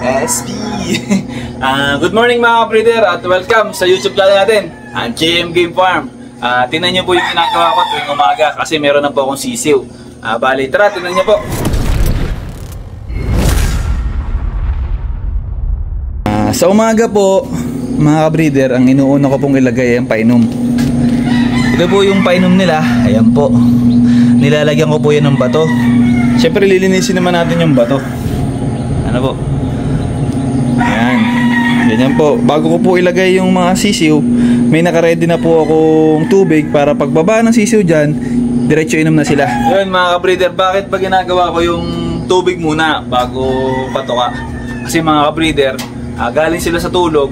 SB. Good morning mga breeder at welcome sa YouTube channel natin, ang JM Game Farm. Tingnan nyo po yung ginagawa ko tuwing umaga kasi meron na po akong sisiw. Bali, tara, tingnan nyo po. Sa umaga po, mga breeder, ang inuuna ko pong ilagay ay ang painom. Ito po yung painom nila, ayan po. Nilalagyan ko po yan ng bato. Siyempre lilinisin naman natin yung bato. Ano po? Ayan. Ganyan po. Bago ko po ilagay yung mga sisiw, may nakaready na po akong tubig para pagbaba ng sisiw dyan, diretso inom na sila. Yun mga ka-breeder, bakit ba ginagawa ko yung tubig muna bago patoka? Kasi mga ka-breeder, galing sila sa tulog,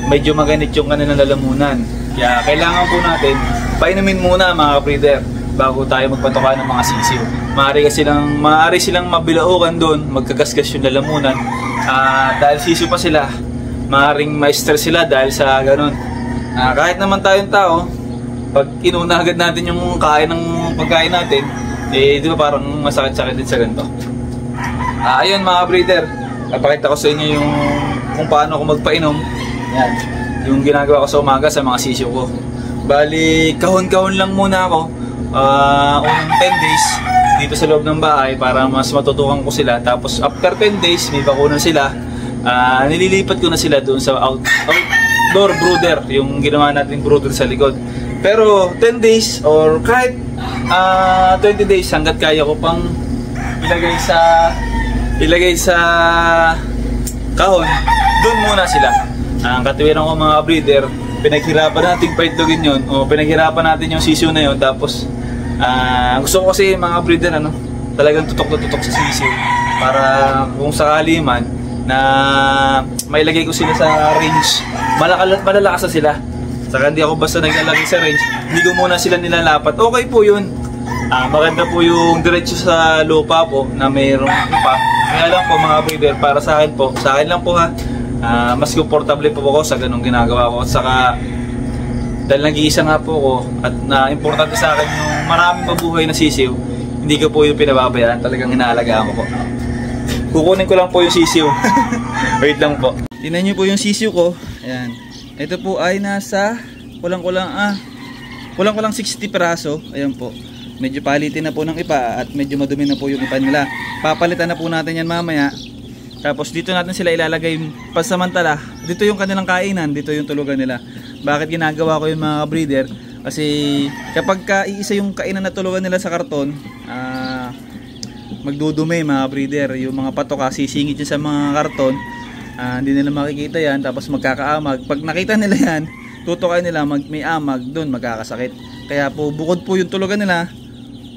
medyo maganit yung kanilang lalamunan. Kaya kailangan po natin painumin muna mga ka-breeder bago tayo magpatoka ng mga sisiw. Maaari silang mabilaukan doon, magkagasgas yung lalamunan. Dahil sisiw pa sila, maaaring ma-stress sila dahil sa ganun. Kahit naman tayong tao, pag inuna agad natin yung kain ng pagkain natin, di ba parang masakit-sakit din sa ganito. Ayun mga breeder, papakita ko sa inyo yung kung paano ako magpainom. Yan, yung ginagawa ko sa umaga sa mga sisiw ko. Bali, kahon-kahon lang muna ako, 10 days dito sa loob ng bahay para mas matutukan ko sila. Tapos after 10 days may bakunan sila, nililipat ko na sila doon sa outdoor brooder, yung ginawa natin brooder sa likod. Pero 10 days or kahit 20 days hanggat kaya ko pang ilagay sa kahon, doon muna sila. Ang katuwiran ko mga breeder, pinaghirapan natin paitlogin yun, o pinaghirapan natin yung sisiw na yun. Tapos gusto ko kasi mga breeder talagang tutok na tutok sa sisiw para kung sakali man na mailagay ko sila sa range, malalakas na sila. Saka hindi ako basta naglalagay sa range, hindi ko muna sila nilalapat. Okay po yun. Maganda po yung diretso sa lupa po na mayroong lupa. Kaya lang po mga breeder, para sa akin lang po ha, mas komportable po ako sa ganung ginagawa ko. At saka dahil nag-iisa nga po ako at importante sa akin yung maraming mabuhay na sisiw, hindi ko po yung pinababayaan, talagang inaalagaan ko po. Kukunin ko lang po yung sisiw. Wait lang po. Tingnan nyo po yung sisiw ko. Ayan. Ito po ay nasa kulang-kulang 60 piraso. Ayan po. Medyo palitin na po ng ipa at medyo madumi na po yung ipa nila. Papalitan na po natin yan mamaya. Tapos dito natin sila ilalagay pansamantala. Dito yung kanilang kainan, dito yung tulugan nila. Bakit ginagawa ko yung mga breeder? Kasi kapag iisa yung kainan na tulugan nila sa karton, magdudumi mga breeder. Yung mga patoka sisingit yun sa mga karton, hindi nila makikita yan, tapos magkakaamag. Pag nakita nila yan, tutukain nila, may amag, doon magkakasakit. Kaya po bukod po yung tulugan nila,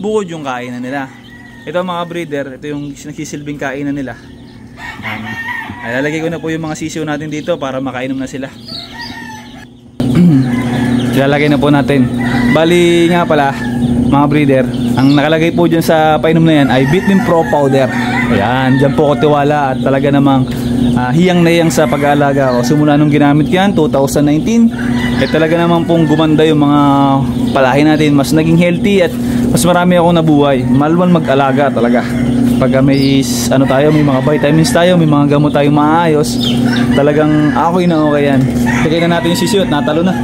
bukod yung kainan nila. Ito mga breeder, ito yung nagsisilbing kainan nila. Ilalagay ko na po yung mga sisiw natin dito para makainom na sila. Ilalagay na po natin. Bali nga pala mga breeder, ang nakalagay po dyan sa painom na yan ay Vitamin Pro Powder. Ayan, dyan po ko tiwala at talaga namang hiyang na hiyang sa pag-aalaga ko. Simula nung ginamit yan 2019, talaga naman pong gumanda yung mga palahi natin. Mas naging healthy at mas marami akong nabuhay. Malwan mag-alaga talaga. Pag may may mga vitamins tayo, may mga gamot tayong maayos, talagang okay na okay yan. Lagay na natin yung sisiw at natalo na.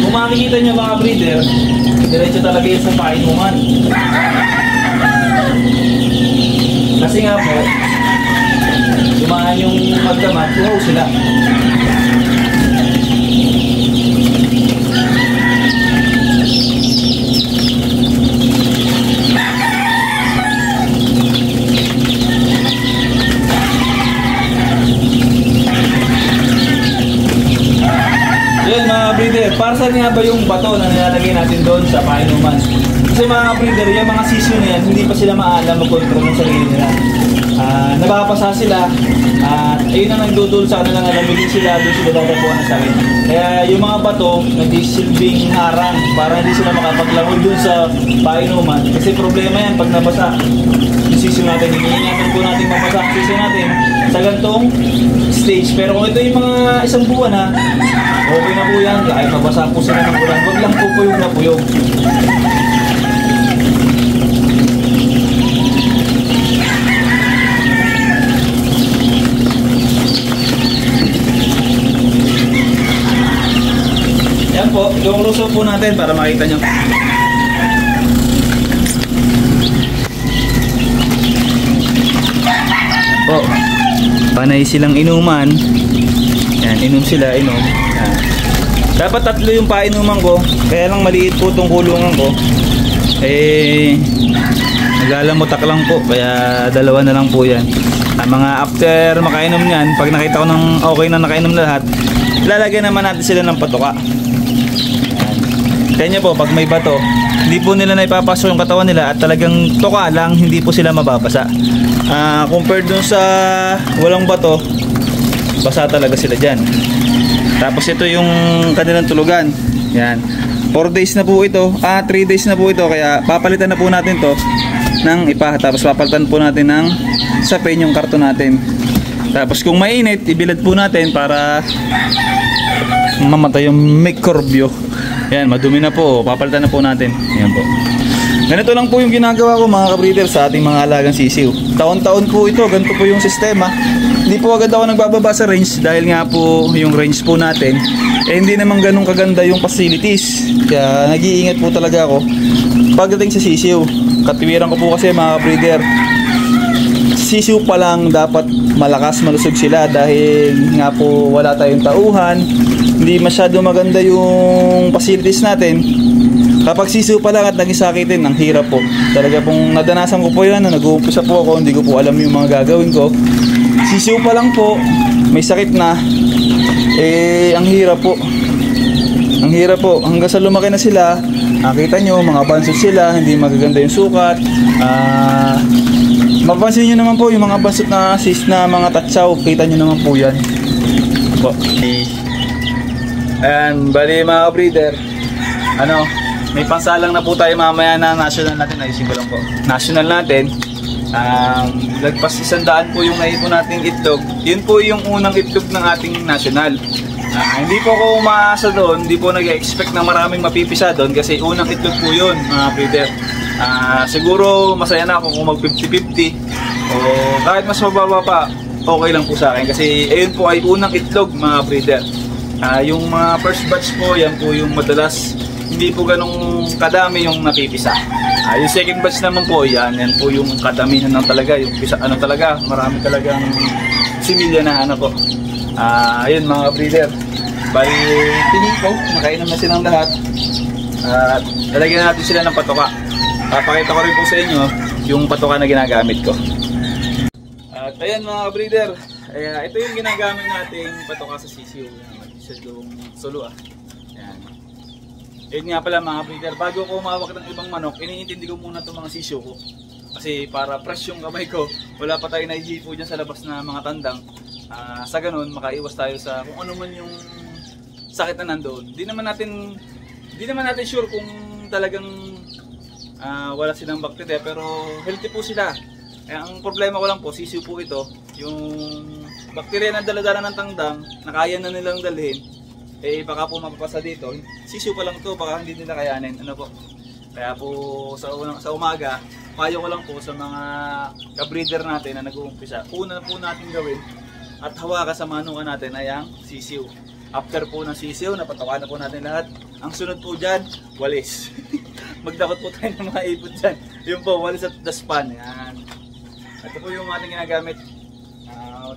Kung makikita nyo mga breeder, diretso talaga yun sa painuman. Kasi nga po, dumaan yung magdamat, wow sila. Para saan nga ba yung bato na nilalagay natin doon sa painuman? Kasi mga breeder, yung mga sisiw na yan, hindi pa sila maalam mag-control ng sarili nila. Nabapasa sila at ayun ang nagdudul sa kanila na lamigin sila, doon sila dadapuan ng sakit. Kaya yung mga bato nagsisilbing harang para hindi sila makapaglangon doon sa painuman. Kasi problema yan pag nabasa yung sisiw natin. Iniingatan po natin mapasa ang sisiw natin sa gantong stage. Pero kung ito yung mga isang buwan okay na na po yan. Kahit mabasa po sila ng ulan, huwag lang po puyog na puyog. Yan po, yung luso po natin para makita nyo. Po, panay silang inuman. Yan, inom sila, inom. Yan. Dapat 3 yung painuman ko, kaya lang maliit po itong kulungan ko. Naglalamutak lang po, kaya 2 na lang po yan. Mga after makainom yan, pag nakita ko ng okay na nakainom na lahat, lalagyan naman natin sila ng patuka. Kanya po, pag may bato, hindi po nila na ipapasok yung katawan nila at talagang tuka lang, hindi po sila mababasa. Compared dun sa walang bato, basa talaga sila dyan. Tapos ito yung kanilang tulugan. Yan. 4 days na po ito. 3 days na po ito. Kaya papalitan na po natin to ng ipa. Tapos papalitan po natin ng sapin yung karton natin. Tapos kung mainit, ibilad po natin para mamatay yung microbio. Yan, madumi na po. Papalitan na po natin. Yan po. Ganito lang po yung ginagawa ko mga ka-breeder sa ating mga alagang sisiw. Taon-taon po ito. Ganito po yung sistema. Hindi po agad ako nagbababa sa range dahil nga po yung range po natin hindi naman ganun kaganda yung facilities. Kaya nag-iingat po talaga ako pagdating sa sisiw. Katiwiran ko po kasi mga ka-breeder, sisiw pa lang dapat malakas malusog sila dahil nga po wala tayong tauhan, hindi masyado maganda yung facilities natin. Kapag sisiw pa lang at nagisakitin, ang hirap po. Talaga pong nadanasan ko po yan, nag-uumpisa po ako, hindi ko po alam yung mga gagawin ko. Sisiw pa lang po, may sakit na, ang hirap po. Ang hirap po, hanggang sa lumaki na sila, nakita nyo, mga bansot sila, hindi magaganda yung sukat. Mapansin nyo naman po yung mga bansot na sis na mga tatsaw, kita nyo naman po yan. Ayan, bali mga breeder, may pansalang na po tayo mamaya na national natin. Ayusin ko lang po. National natin. Lagpas 100 po yung naipon nating itlog. Yun po yung unang itlog ng ating national. Hindi po ako umaasa doon. Hindi po nag-expect na maraming mapipisa doon kasi unang itlog po yun mga breeder. Siguro masaya na ako kung mag 50-50 o kahit mas mababa pa, okay lang po sa akin kasi ayun po ay unang itlog mga breeder. Yung mga first batch po, yan po yung madalas hindi po ganong kadami yung napipisa. Yung second batch naman po, yan po yung kadamihan ng talaga, yung pisa, talaga, marami talagang similya na po. Ayun mga breeder. Bali, tingin ko, nakainom na silang lahat. At lalagyan natin sila ng patoka. Papakita ko rin po sa inyo yung patoka na ginagamit ko. At ayan mga breeder, ito yung ginagamit nating patoka sa sisiw. Isa yung solo Ayan. Yun nga pala mga breeder, bago ko umawak ng ibang manok, iniintindi ko muna itong mga sisiw ko. Kasi para fresh yung kamay ko, wala pa tayo naihipo dyan sa labas na mga tandang. Sa ganun, makaiwas tayo sa kung ano man yung sakit na nandoon. Di naman natin sure kung talagang wala silang bakterya, pero healthy po sila. Ang problema ko lang po, sisiw po ito, yung bakterya na dala-dala ng tandang, na kaya na nilang dalhin, baka po mapapasa dito. Sisiw pa lang to, baka hindi nila kayanin. Kaya po sa umaga, payo ko lang po sa mga ka-breeder natin na nag-uumpisa. Una po natin gawin at hawakan sa manukan natin ay ang sisiw. After po ng sisiw, napatawanan po natin lahat. Ang sunod po dyan, walis. Magdakot po tayo ng mga ipot dyan. Yung po, walis at daspan. Yan. Ito po yung ating ginagamit.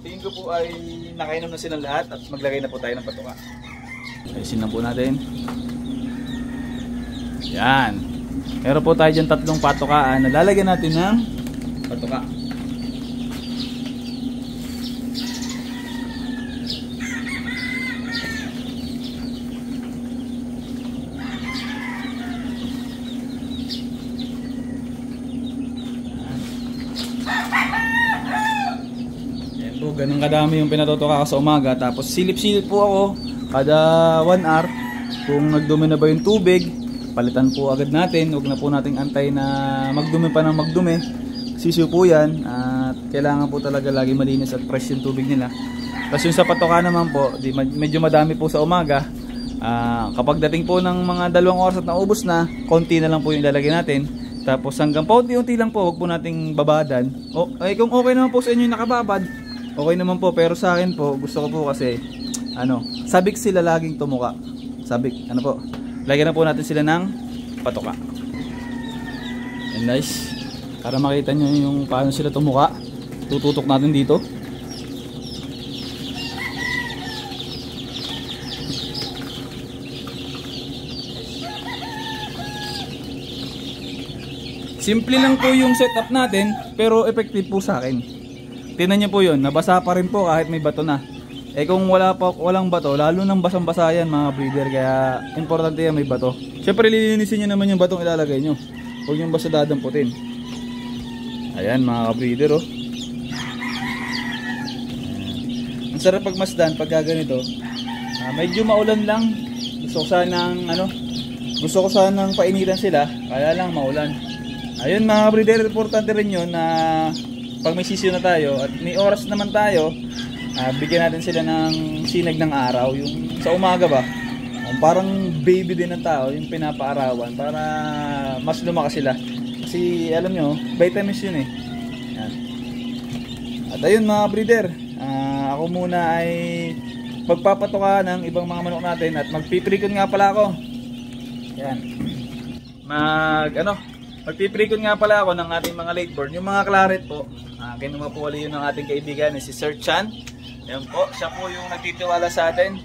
Tingin ko po ay nakainom na silang lahat at maglagay na po tayo ng patuka. Ayusin na po natin. Yan. Meron po tayo dyan 3 patukaan. Nalalagyan natin ng patuka. Ganun kadami yung pinatutuka ko sa umaga. Tapos silip-silip po ako kada 1 hour kung nagdumi na ba yung tubig, palitan po agad natin. Huwag na po nating antay na magdumi pa ng magdumi. Sisiw po yan at kailangan po talaga lagi malinis at fresh yung tubig nila. Tapos yung sa patuka naman po, medyo madami po sa umaga. Kapag dating po ng mga 2 oras at naubos na, konti na lang po yung ilalagay natin. Tapos hanggang paunti-unti lang po, huwag po nating babadan. Kung okay naman po sa inyo yung nakababad, okay naman po. Pero sa akin po, gusto ko po kasi sabik sila laging tumuka. Sabik, po. Lagyan na po natin sila ng patuka. And nice. Para makita nyo yung paano sila tumuka. Tututok natin dito. Simple lang po yung setup natin, pero effective po sa akin. Tingnan niyo po yun, nabasa pa rin po kahit may bato na. Kung walang bato, lalo nang basang-basa yan mga breeder, kaya importante yan may bato. Syempre lilinisin niyo naman yung batong ilalagay nyo. Huwag yung basta dadamputin. Ayan mga breeder oh. Ang sarap pagmasdan pag ganito. Medyo maulan lang. Gusto ko sanang painitan sila, kaya lang maulan. Ayun mga breeder, importante rin yun na pag may sisyo na tayo at may oras naman tayo, bigyan natin sila ng sinag ng araw. Yung sa umaga ba, parang baby din ng tao, yung pinapaarawan para mas lumakas sila. Kasi alam nyo, vitamins yun eh. Yan. At ayun mga breeder, ako muna ay magpapatuka ng ibang mga manok natin at magpipirikon nga pala ako. Yan. Magpipirikon nga pala ako ng ating mga late born. Yung mga claret po, kinuha po ulit yun ng ating kaibigan, si Sir Chan. Yan po, siya po yung nagtitiwala sa atin.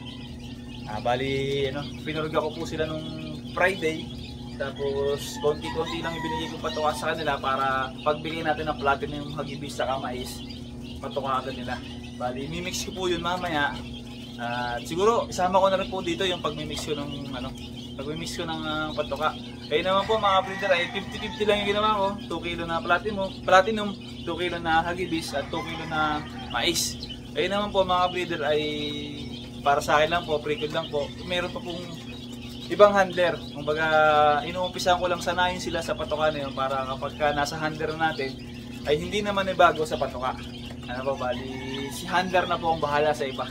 Pinurga ko po sila nung Friday. Tapos, konti-konti lang ibinigay ko patuka sa kanila para pagbigay natin ng platinum hagibis sa kamais, patuka agad nila. Bali, mimix ko po yun mamaya. Siguro, isama ko na rin po dito yung pagmimix ko ng pagmimix ko ng patuka. Kaya naman po mga breeder ay 50-50 lang yung ginawa ko. 2 kilo na platinum, 2 kilo na hagibis at 2 kilo na mais. Kaya naman po mga breeder ay para sa akin lang po, pre-code lang po. Meron pa pong ibang handler. Kumbaga, inuumpisahan ko lang sanayin sila sa patuka na yun para kapag nasa handler natin ay hindi naman bago sa patuka. Bali, si handler na po ang bahala sa iba.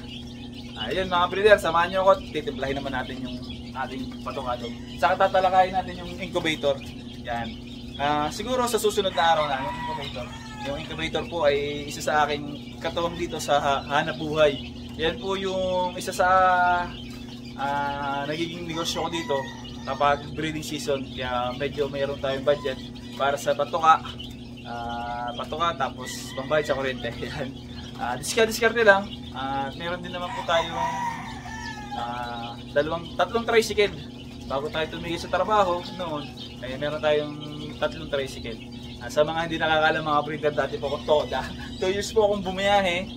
Ayun mga breeder, samahan nyo ako. Titimplahin naman natin yung ating patuka doon. Saka tatalakayin natin yung incubator. Yan. Siguro sa susunod na araw na yung incubator. Yung incubator po ay isa sa aking katuwang dito sa hanap buhay. Yan po yung isa sa nagiging negosyo ko dito kapag breeding season. Kaya medyo mayroon tayong budget para sa patuka. Tapos pambayad sa kuryente. Yan. Diskarte lang. Meron din naman po tayong tatlong tricycle bago tayo tumigil sa trabaho noon. Kaya meron tayong 3 tricycle. Sa mga hindi nakakaalam mga breeder, dati po ako toda. 2 years po akong bumiyahe.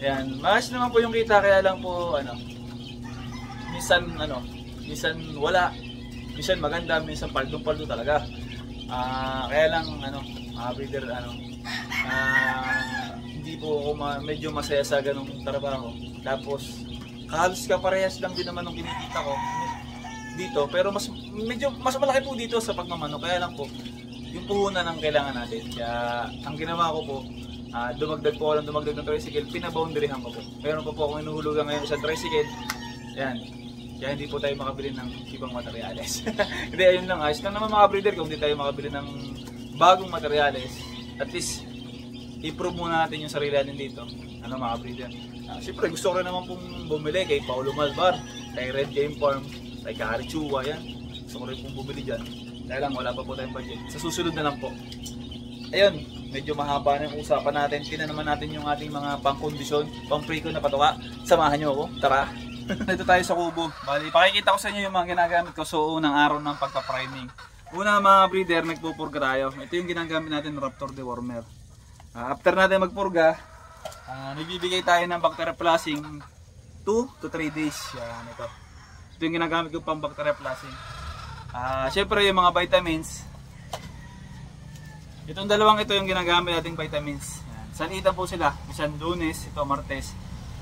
Yan, mas naman po yung kita, kaya lang po minsan wala, minsan maganda, minsan paldo talaga. Kaya lang mga breeder hindi po ako medyo masaya sa ganung trabaho. Tapos halos kaparehas lang din naman ng kinikita ko dito, pero medyo mas malaki po dito sa pagmamanok. Kaya lang po yung puhunan ang kailangan natin. Kaya ang ginawa ko po, dumagdag ng tricycle, pinaboundaryhan ko po. Meron po akong inuhulugan ngayon sa tricycle. Yan. Kaya hindi po tayo makabili ng ibang materyales. Hindi, ayun lang. Ayos lang naman mga breeder kung hindi tayo makabili ng bagong materyales. At least i-prove muna natin yung sarili natin dito. Mga breeder. Siyempre gusto ko rin naman pong bumili kay Paulo Malvar, kay Red Game Farm, kay Kari Chua, yan. Gusto ko rin pong bumili dyan. Dahil lang wala pa po tayong budget. Sa susunod na lang po. Ayun, medyo mahaba na yung usapan natin. Tingnan naman natin yung ating mga pang-kondisyon, pang-pre-con na patuka. Samahan nyo ako. Tara! Dito tayo sa kubo. Bali, pakikita ko sa inyo yung mga ginagamit ko sa unang araw ng pagpa-priming. Una mga breeder, nagpupurga tayo. Ito yung ginagamit natin, Raptor Dewormer. After natin magpurga, nagbibigay tayo ng bacteria flushing 2 to 3 days. Yan, ito yung ginagamit ko pang bacteria flushing. Siyempre yung mga vitamins, itong dalawang ito yung ginagamit nating vitamins. Yan. Salitan po sila, isang Lunes, ito Martes.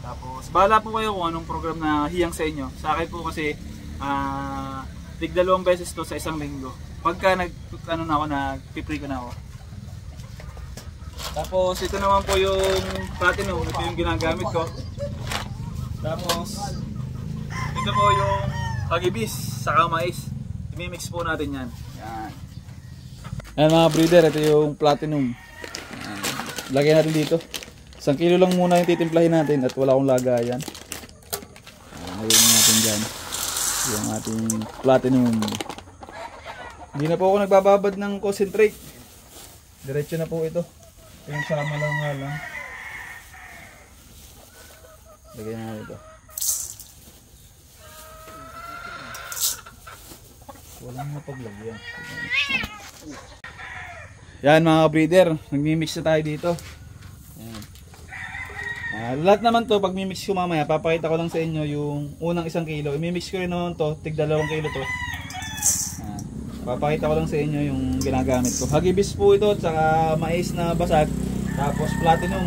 Tapos bahala po kayo kung anong program na hiyang sa inyo. Sa akin po kasi tig 2 beses to sa isang linggo. Pagka nagpipre ko na ako. Tapos ito naman po yung platinum, ito yung ginagamit ko. Tapos ito po yung hagibis, saka mais. I-mix po natin yan. Yan. Ayan mga breeder, ito yung platinum. Ayan. Lagyan natin dito. 1 kilo lang muna yung titimplahin natin at wala akong lagayan. Lagyan natin dyan yung ating platinum. Hindi na po ako nagbababad ng concentrate. Diretso na po ito. Yung sama lang nga lang. Lagyan natin ito. Walang mapaglagyan. Yan mga breeder, nagmi-mix na tayo dito. Yan. Lahat naman to, pag mi-mix ko mamaya, papakita ko lang sa inyo yung unang 1 kilo. I-mix ko rin naman to, tig 2 kilo to. Yan. Papakita ko lang sa inyo yung ginagamit ko. Hagibis po ito, at saka mais na basag, tapos platinum.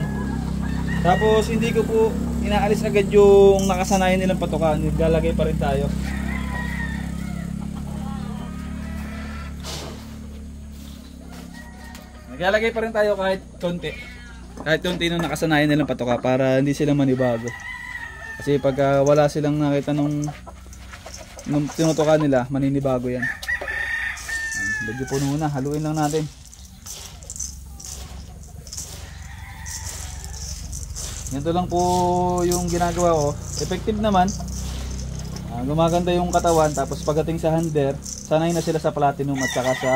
Tapos hindi ko po inaalis agad yung nakasanayan nilang patukan, naglalagay pa rin tayo. Naglalagay pa rin tayo kahit konti. Kahit konti nung nakasanayan nilang patuka para hindi sila manibago. Kasi pag wala silang nakita nung tinutuka nila, maninibago yan. Bagyo po muna, haluin lang natin. Ganito lang po yung ginagawa ko. Effective naman. Gumaganda yung katawan. Tapos pagdating sa hander, sanay na sila sa platinum at saka sa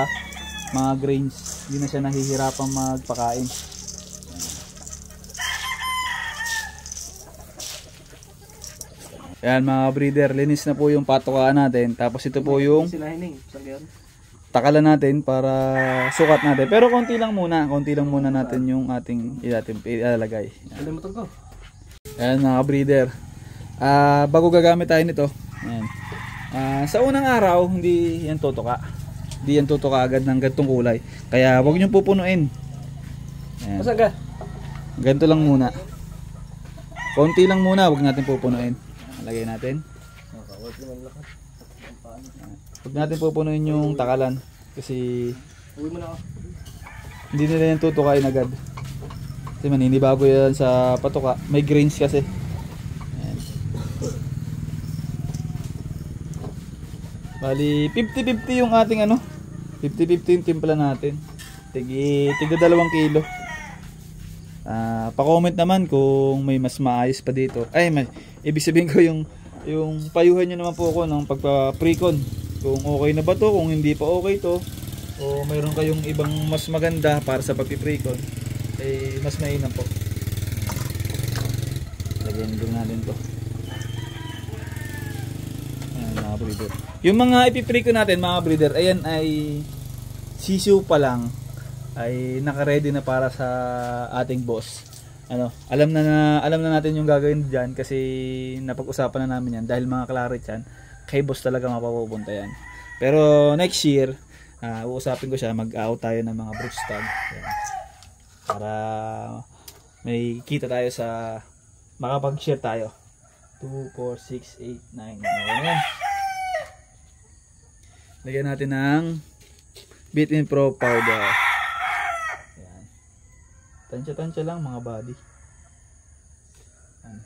mga grains. Hindi na siya nahihirapang magpakain. Ayan mga breeder, linis na po yung patukaan natin. Tapos ito po yung takalan natin para sukat natin. Pero konti lang muna natin yung ating ilalagay. Ayan mga breeder. Bago gagamit tayo nito, ayan. Sa unang araw, hindi yan tutuka. Hindi yan tutuka agad ng ganitong kulay. Kaya huwag nyo pupunuin. Ayan. Ganito lang muna. Konti lang muna, huwag natin pupunuin. Lagay natin. Huwag natin pupunuin yung takalan. Kasi hindi nila yan tutukain agad. Kasi maninibago yan sa patuka. May grains kasi. Ayan. Bali 50-50 yung ating 50-50 yung timpla natin. Tigda 2 kilo. Pa-comment naman kung may mas maayos pa dito. Ibig sabihin ko yung payuhan nyo naman po ako ng pagpa-precon. Kung okay na ba to, kung hindi pa okay to, o mayroon kayong ibang mas maganda para sa pagpi-precon, mas mainam po. Lagyan din natin to. Ayan mga breeder. Yung mga ipi-precon natin mga breeder, ayan ay sisiw pa lang, ay naka-ready na para sa ating boss. Alam na natin yung gagawin diyan kasi napag-usapan na namin yan dahil mga claret yan, kay boss talaga mapapupunta yan. Pero next year, uusapin ko siya, mag-out tayo ng mga broodstag. Para may kita tayo sa makapag-share tayo. 2, 4, 6, 8, 9. Ayan. Lagyan natin ng Beat-In Pro powder. Ayan. Tansya-tansya lang mga body. Ayan.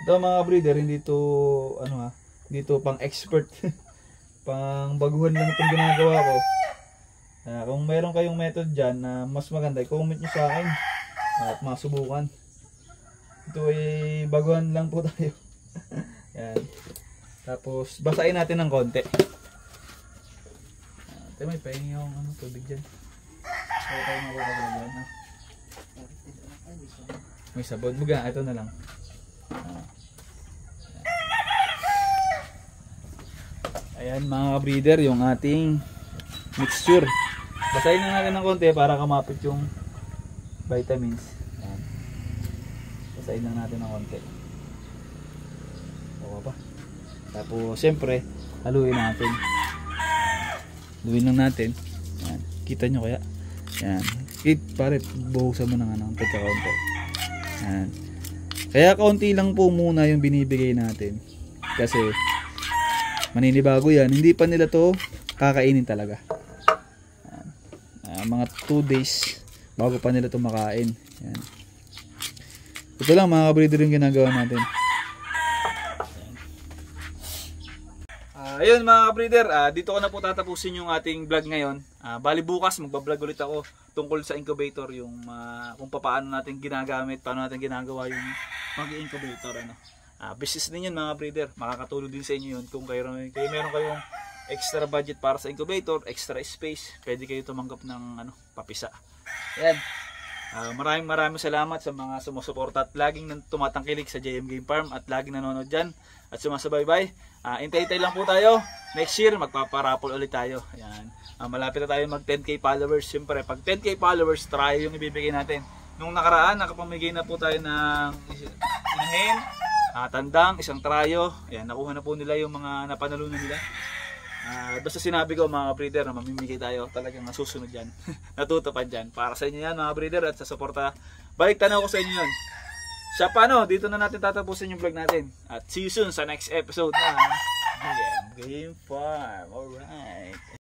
Ito mga breeder, hindi to dito pang expert. Pang baguhan lang itong ginagawa ko. Kung meron kayong method dyan na mas maganda, comment nyo sa akin at masubukan. Ito ay baguhan lang po tayo. Yan. Tapos basahin natin ng konti. May pahingi akong tubig dyan. Kaya tayo mababagyan. May sabon. Buga, ito na lang. Ayan mga breeder, yung ating mixture. Basahin na natin ng konti para kamapit yung vitamins. Ayan. Basahin lang natin ng konti. Okay pa. Tapos siyempre haluin natin. Haluin lang natin. Ayan. Kita nyo kaya? Ayan. Pare, buhusan mo ng pagkakaunti. Ayan. Kaya kaunti lang po muna yung binibigay natin. Kasi maninibago yan, hindi pa nila to kakainin talaga. Mga 2 days bago pa nila to makain. Yan. Ito lang mga breeder yung ginagawa natin. Ayun mga breeder, dito ko na po tatapusin yung ating vlog ngayon. Bali bukas magbablog ulit ako tungkol sa incubator, yung kung paano natin ginagamit, paano natin ginagawa yung mag-incubator. Business din yun mga breeder, makakatulong din sa inyo yun. Kung meron kayong extra budget para sa incubator, extra space, pwede kayo tumanggap ng papisa. Ayan. Maraming salamat sa mga sumusuporta at laging tumatangkilik sa JM Game Farm at laging nanonood dyan at sumasabay-bay. Intay-intay lang po tayo. Next year magpaparapol ulit tayo. Ayan. Malapit na tayo mag 10k followers. Siyempre pag 10k followers, try yung ibibigay natin. Nung nakaraan nakapamigay na po tayo ng inahin, tandang, isang trayo. Ayan, nakuha na po nila yung mga napanalunan nila. Basta sinabi ko mga breeder na mamimigay tayo, talagang nasusunod yan. Natutupad yan. Para sa inyo yan mga breeder at sa suporta. Balik tanaw ko sa inyo yun. Siya paano, dito na natin tatapusin yung vlog natin. At see you soon sa next episode na JM Game Farm. Alright.